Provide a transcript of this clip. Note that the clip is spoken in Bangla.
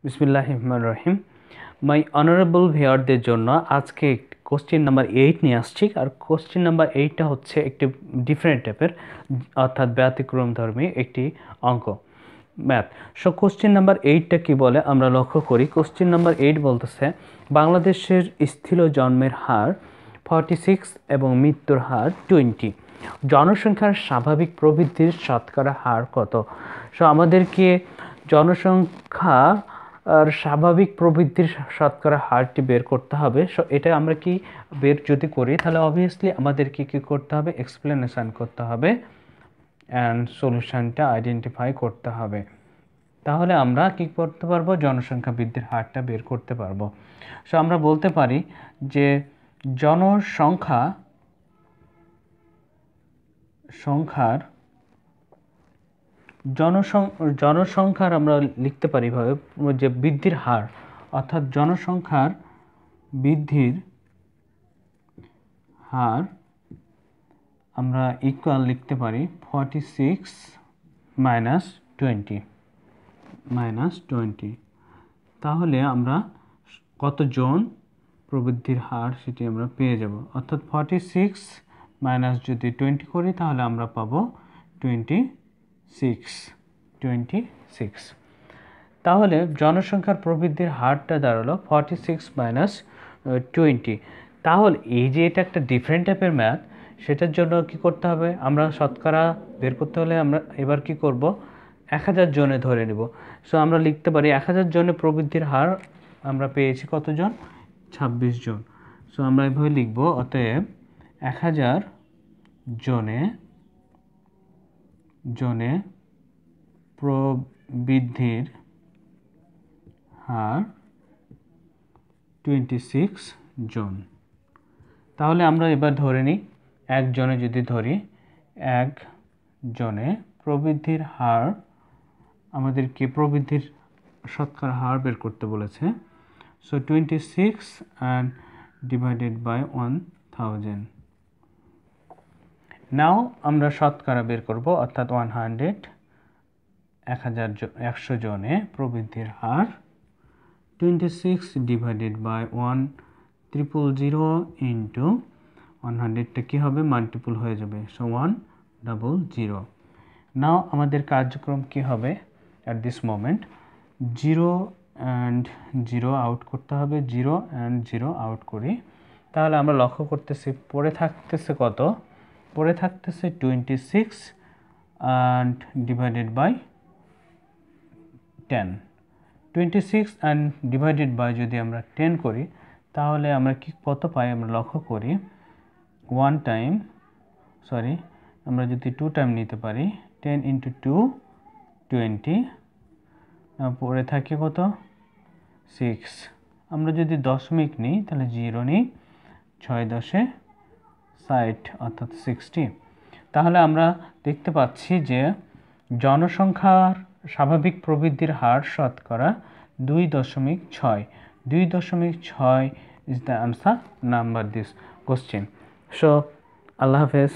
বিসমিল্লাহির রহমানির রহিম। মাই অনারেবল ভিউয়ারদের জন্য আজকে কোশ্চেন নাম্বার 8 নিয়ে আসছি। আর কোশ্চেন নাম্বার 8টা হচ্ছে একটি ডিফারেন্ট টাইপের, অর্থাৎ ব্যতিক্রমধর্মী একটি অঙ্ক, ম্যাথ। সো কোশ্চেন নাম্বার 8টা কী বলে আমরা লক্ষ্য করি। কোশ্চেন নাম্বার 8 বলতেছে বাংলাদেশের স্থূল জন্মের হার 46 এবং মৃত্যুর হার 20। জনসংখ্যার স্বাভাবিক প্রবৃদ্ধির শতকরা হার কত? সো আমাদেরকে জনসংখ্যা আর স্বাভাবিক প্রবৃদ্ধির শতকরা হারটি বের করতে হবে। সো এটা আমরা কি বের যদি করি তাহলে অবভিয়াসলি আমাদেরকে কী করতে হবে, এক্সপ্লেনেশন করতে হবে অ্যান্ড সলিউশনটা আইডেন্টিফাই করতে হবে। তাহলে আমরা কি করতে পারবো, জনসংখ্যা বৃদ্ধির হারটা বের করতে পারবো। সো আমরা বলতে পারি যে জনসংখ্যার আমরা লিখতে পারি ভাবে যে বৃদ্ধির হার, অর্থাৎ জনসংখ্যার বৃদ্ধির হার আমরা ইকুয়াল লিখতে পারি 46 মাইনাস 20। তাহলে আমরা কতজন প্রবৃদ্ধির হার সেটি আমরা পেয়ে যাব। অর্থাৎ 46 মাইনাস যদি 20 করি তাহলে আমরা পাবো 26। তাহলে জনসংখ্যার প্রবৃদ্ধির হারটা দাঁড়ালো 46 মাইনাস 20। তাহলে এই যে এটা একটা ডিফারেন্ট টাইপের ম্যাথ, সেটার জন্য কি করতে হবে, আমরা শতকরা বের করতে হলে আমরা এবার কি করব, 1000 জনে ধরে নেব। সো আমরা লিখতে পারি 1000 জনে প্রবৃদ্ধির হার আমরা পেয়েছি কতজন, 26 জন। সো আমরা এভাবে লিখব, অতএব 1000 জনে প্রবৃদ্ধির হার 26 জন। তাহলে আমরা এবার ধরে নিই, একজনে যদি ধরি, একজনে প্রবৃদ্ধির হার, আমাদেরকে প্রবৃদ্ধির শতকরা হার বের করতে বলেছে। So 26 and divided by 1000। নাও আমরা শতকরা বের করব, অর্থাৎ 100 জনে প্রবৃদ্ধির হার 26 ডিভাইডেড বাই 1000 ইন্টু 100টা কী হবে, মাল্টিপল হয়ে যাবে। সো 100। নাও আমাদের কার্যক্রম কি হবে, at this moment 0 and 0 out করতে হবে। 0 অ্যান্ড 0 আউট করি, তাহলে আমরা লক্ষ্য করতেছি পড়ে থাকতেছে কত, পড়ে থাকতেছে 26 and divided by 10। 26 and divided by যদি আমরা 10 করি তাহলে আমরা কি কত পাই, আমরা লক্ষ্য করি আমরা যদি 2 টাইম নিতে পারি, 10 ইন্টু 2 20, পরে থাকে কত 6। আমরা যদি দশমিক নিই তাহলে 0 নিই, 6 10 60 অর্থাৎ 60। তাহলে আমরা দেখতে পাচ্ছি যে জনসংখ্যার স্বাভাবিক প্রবৃদ্ধির হার শতকরা 2.6। 2.6 is the answer number this question. So Allah Hafiz.